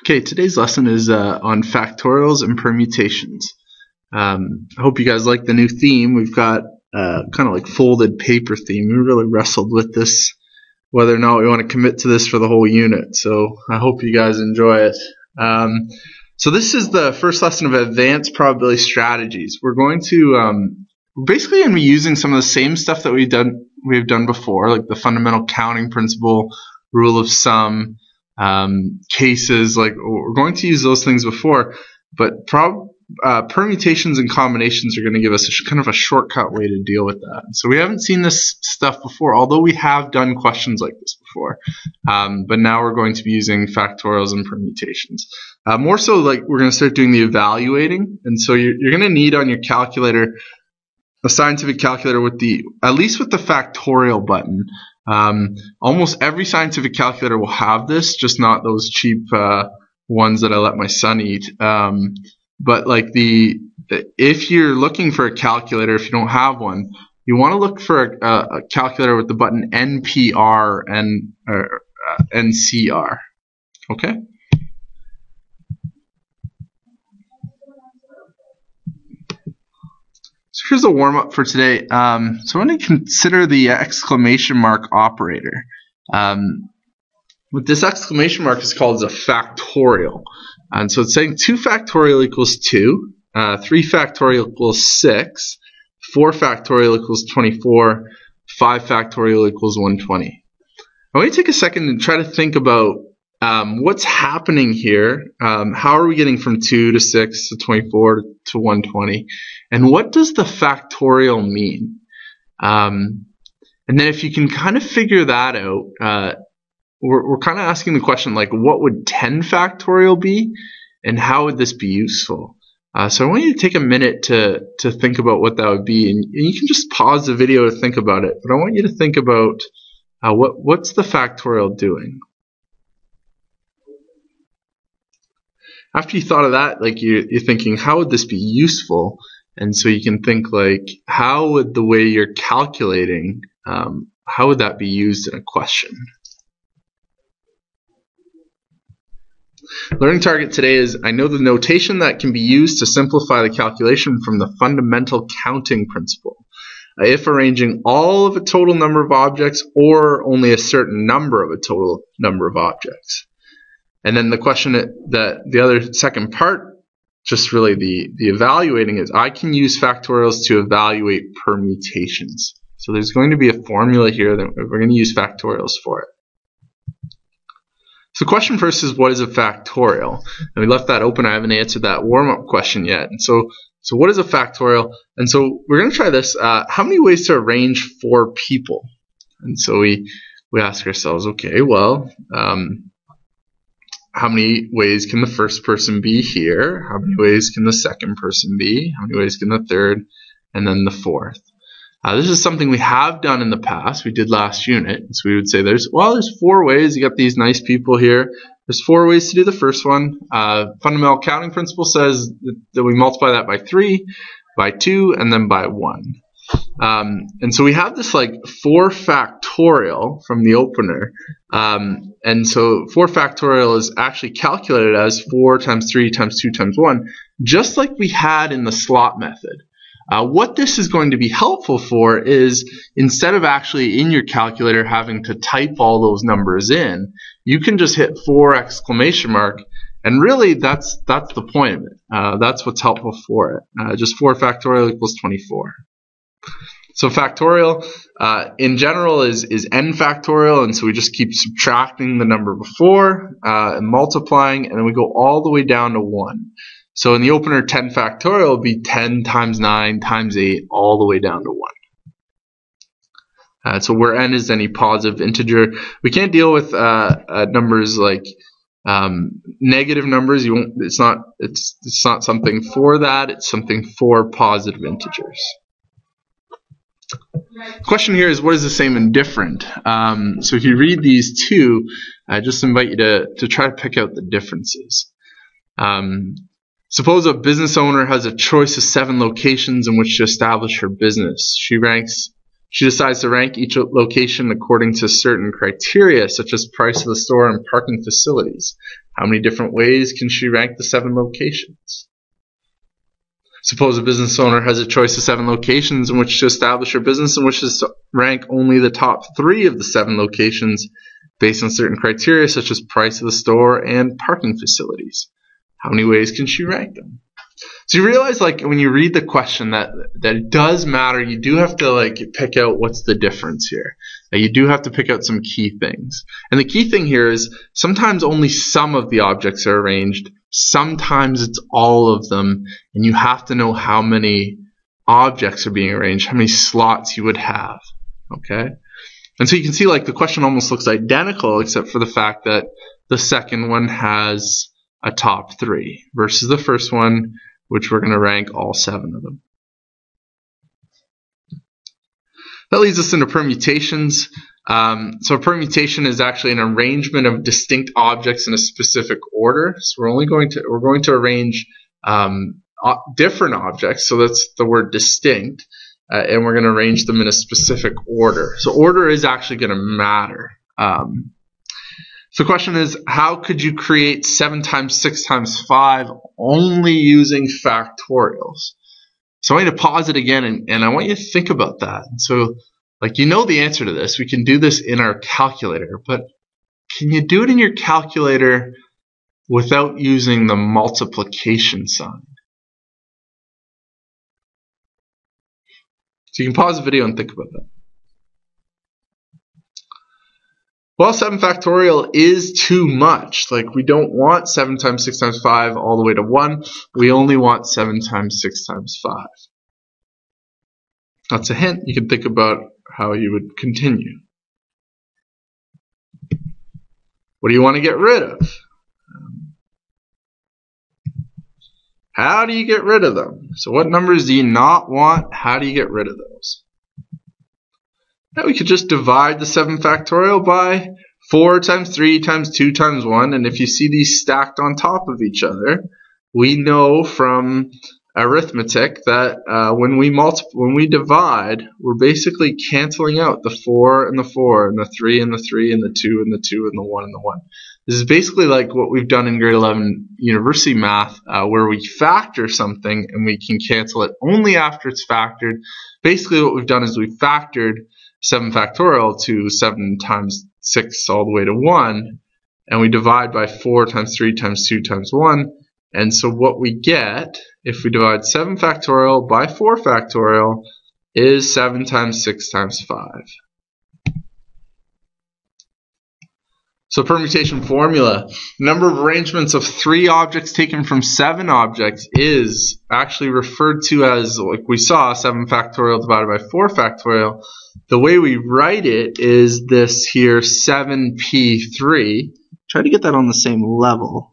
Okay, today's lesson is on factorials and permutations. I hope you guys like the new theme. We've got kind of like folded paper theme. We really wrestled with this, whether or not we want to commit to this for the whole unit. So I hope you guys enjoy it. So this is the first lesson of advanced probability strategies. We're basically going to be using some of the same stuff that we've done before, like the fundamental counting principle, rule of sum, cases. Like we're going to use those things before, but permutations and combinations are going to give us kind of a shortcut way to deal with that. So we haven't seen this stuff before, although we have done questions like this before. But now we're going to be using factorials and permutations. More so, like we're going to start doing the evaluating, and so you're going to need on your calculator a scientific calculator with at least with the factorial button. Almost every scientific calculator will have this, just not those cheap ones that I let my son eat. But like if you're looking for a calculator, if you don't have one, you want to look for a calculator with the button NPR and NCR. Okay. So here's a warm-up for today. So I'm going to consider the exclamation mark operator. What this exclamation mark is called is a factorial. And so it's saying 2 factorial equals 2, 3 factorial equals 6, 4 factorial equals 24, 5 factorial equals 120. I want you to take a second and try to think about what's happening here. How are we getting from 2 to 6 to 24 to 120? And what does the factorial mean? And then if you can kind of figure that out, we're kind of asking the question, like, what would 10 factorial be? And how would this be useful? So I want you to take a minute to think about what that would be. And you can just pause the video to think about it. But I want you to think about what's the factorial doing? After you thought of that, like you're thinking, how would this be useful? And so you can think like, how would the way you're calculating, how would that be used in a question? Learning target today is, I know the notation that can be used to simplify the calculation from the fundamental counting principle. If arranging all of a total number of objects or only a certain number of a total number of objects. And then the question that the other second part, just really the evaluating, is I can use factorials to evaluate permutations. So there's going to be a formula here that we're going to use factorials for it. So question first is, what is a factorial? And we left that open. I haven't answered that warm-up question yet. And so what is a factorial? And so we're going to try this. How many ways to arrange 4 people? And so we ask ourselves, okay, well, how many ways can the first person be here? How many ways can the second person be? How many ways can the third? And then the fourth. This is something we have done in the past. We did last unit. So we would say there's 4 ways. You got these nice people here. There's 4 ways to do the first one. Fundamental counting principle says that we multiply that by 3, by 2, and then by 1. And so we have this like 4 factorial from the opener. And so 4 factorial is actually calculated as 4 times 3 times 2 times 1, just like we had in the slot method. What this is going to be helpful for is, instead of actually in your calculator having to type all those numbers in, you can just hit 4 exclamation mark, and really that's the point of it. That's what's helpful for it. Just 4 factorial equals 24. So factorial in general is n factorial, and so we just keep subtracting the number before and multiplying, and then we go all the way down to 1. So in the opener, 10 factorial would be 10 times 9 times 8 all the way down to 1. So where n is any positive integer, we can't deal with numbers like negative numbers. It's not something for that. It's something for positive integers. The question here is, what is the same and different? So if you read these two, I just invite you to try to pick out the differences. Suppose a business owner has a choice of 7 locations in which to establish her business. She decides to rank each location according to certain criteria, such as price of the store and parking facilities. How many different ways can she rank the 7 locations? Suppose a business owner has a choice of 7 locations in which to establish her business and wishes to rank only the top 3 of the 7 locations based on certain criteria such as price of the store and parking facilities. How many ways can she rank them? So you realize, like, when you read the question that it does matter. You do have to, like, pick out what's the difference here. You do have to pick out some key things. And the key thing here is sometimes only some of the objects are arranged. Sometimes it's all of them. And you have to know how many objects are being arranged, how many slots you would have. Okay? And so you can see, like, the question almost looks identical except for the fact that the second one has a top 3 versus the first one, which we're going to rank all 7 of them. That leads us into permutations. So a permutation is actually an arrangement of distinct objects in a specific order. So we're going to arrange different objects. So that's the word distinct, and we're going to arrange them in a specific order. So order is actually going to matter. So the question is, how could you create 7 times 6 times 5 only using factorials? So I want you to pause it again, and I want you to think about that. So, like, you know the answer to this. We can do this in our calculator, but can you do it in your calculator without using the multiplication sign? So you can pause the video and think about that. Well, 7 factorial is too much. Like, we don't want 7 times 6 times 5 all the way to 1. We only want 7 times 6 times 5. That's a hint. You can think about how you would continue. What do you want to get rid of? How do you get rid of them? So what numbers do you not want? How do you get rid of those? Now we could just divide the 7 factorial by 4 times 3 times 2 times 1. And if you see these stacked on top of each other, we know from arithmetic that when we divide, we're basically canceling out the 4 and the 4 and the 3 and the 3 and the 2 and the 2 and the 1 and the 1. This is basically like what we've done in grade 11 university math, where we factor something and we can cancel it only after it's factored. Basically what we've done is we factored 7 factorial to 7 times 6 all the way to 1, and we divide by 4 times 3 times 2 times 1. And so what we get, if we divide 7 factorial by 4 factorial, is 7 times 6 times 5. So permutation formula, number of arrangements of 3 objects taken from 7 objects is actually referred to as, like we saw, 7 factorial divided by 4 factorial. The way we write it is this here, 7p3. Try to get that on the same level.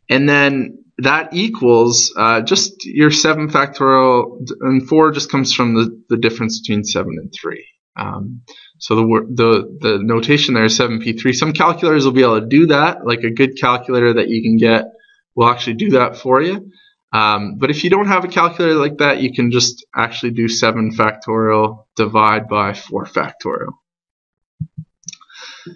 And then that equals just your 7 factorial, and 4 just comes from the difference between 7 and 3. So the notation there is 7p3. Some calculators will be able to do that, like a good calculator that you can get will actually do that for you. But if you don't have a calculator like that, you can just actually do 7 factorial divide by 4 factorial.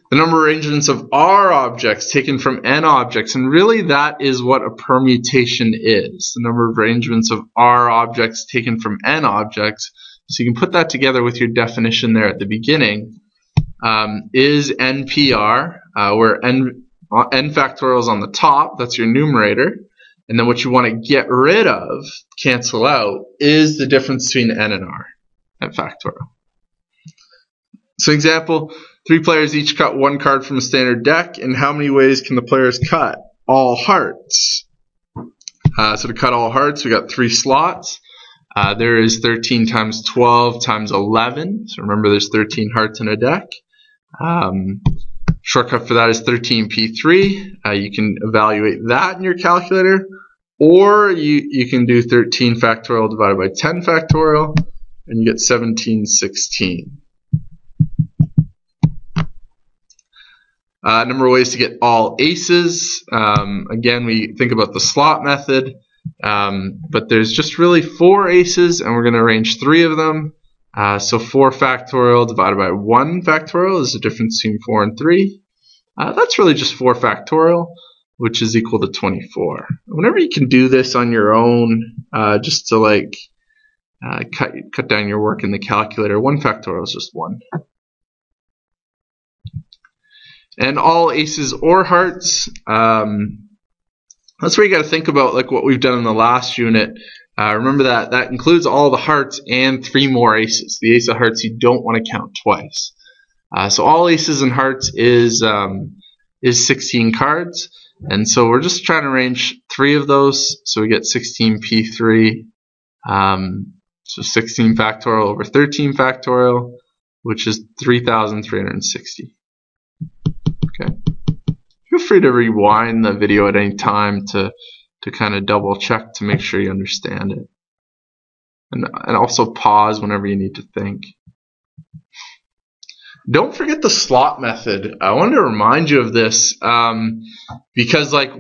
The number of arrangements of R objects taken from N objects, and really that is what a permutation is. The number of arrangements of R objects taken from N objects. So you can put that together with your definition there at the beginning, is NPR, where N factorial is on the top, that's your numerator, and then what you want to get rid of, cancel out, is the difference between N and R at factorial. So example, 3 players each cut 1 card from a standard deck, and how many ways can the players cut? All hearts. So to cut all hearts, we got 3 slots. There is 13 times 12 times 11. So remember, there's 13 hearts in a deck. Shortcut for that is 13p3. You can evaluate that in your calculator, or you can do 13 factorial divided by 10 factorial, and you get 1716. Number of ways to get all aces. Again, we think about the slot method. But there's just really 4 aces, and we're going to arrange 3 of them. So 4 factorial divided by 1 factorial is the difference between 4 and 3. That's really just 4 factorial, which is equal to 24. Whenever you can do this on your own, just to like cut down your work in the calculator, 1 factorial is just 1. And all aces or hearts, that's where you got to think about like what we've done in the last unit. Remember that includes all the hearts and 3 more aces. The ace of hearts you don't want to count twice. So all aces and hearts is 16 cards, and so we're just trying to arrange 3 of those, so we get 16p3. So 16 factorial over 13 factorial, which is 3,360. Okay. Feel free to rewind the video at any time to kind of double check to make sure you understand it, and also pause whenever you need to think. Don't forget the slot method. I wanted to remind you of this because like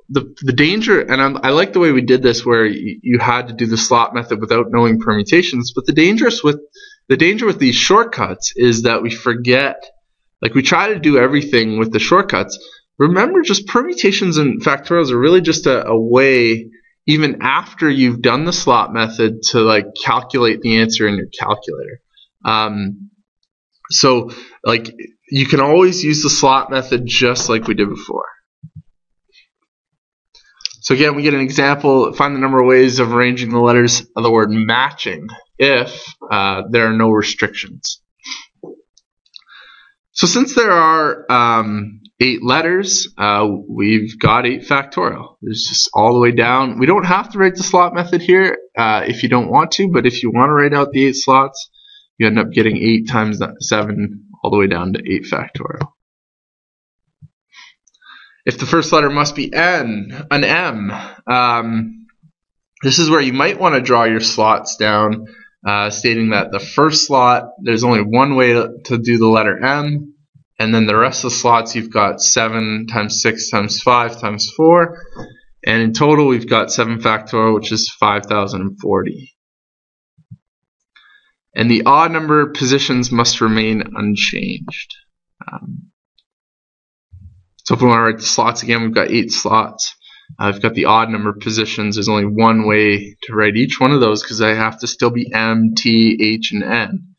the danger, and I like the way we did this where you had to do the slot method without knowing permutations, but the danger with these shortcuts is that we forget, like we try to do everything with the shortcuts. Remember, just permutations and factorials are really just a way, even after you've done the slot method, to like calculate the answer in your calculator. So like you can always use the slot method just like we did before. So again, we get an example. Find the number of ways of arranging the letters of the word matching if there are no restrictions. So since there are 8 letters, we've got 8 factorial. There's just all the way down. We don't have to write the slot method here if you don't want to, but if you want to write out the 8 slots, you end up getting 8 times 7 all the way down to 8 factorial. If the first letter must be an M, this is where you might want to draw your slots down, stating that the first slot, there's only one way to do the letter M, and then the rest of the slots you've got 7 times 6 times 5 times 4, and in total we've got 7 factorial, which is 5,040. And the odd number positions must remain unchanged. So if we want to write the slots again, we've got 8 slots. I've got the odd number positions. There's only one way to write each one of those because they have to still be M, T, H, and N.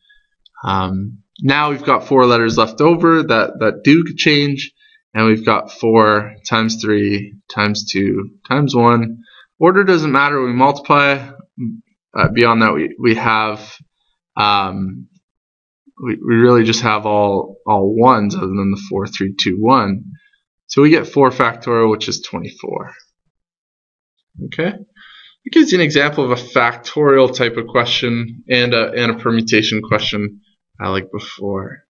Now we've got 4 letters left over that do change, and we've got 4 times 3 times 2 times 1. Order doesn't matter. We multiply. Beyond that, we have we really just have all ones other than the 4, 3, 2, 1. So we get 4 factorial, which is 24. Okay, it gives you an example of a factorial type of question and a permutation question like before.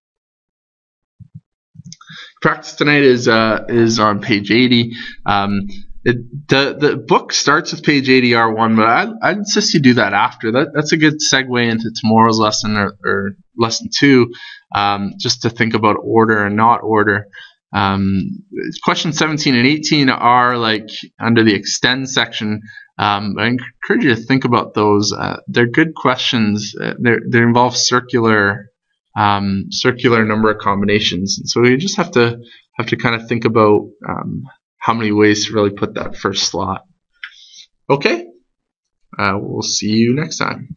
Practice tonight is on page 80. The book starts with page 80 R1, but I'd insist you do that after. That's a good segue into tomorrow's lesson or lesson 2, just to think about order and not order. Questions 17 and 18 are like under the extend section. I encourage you to think about those. They're good questions. They involve circular number of combinations, and so you just have to kind of think about how many ways to really put that first slot. Okay, we'll see you next time.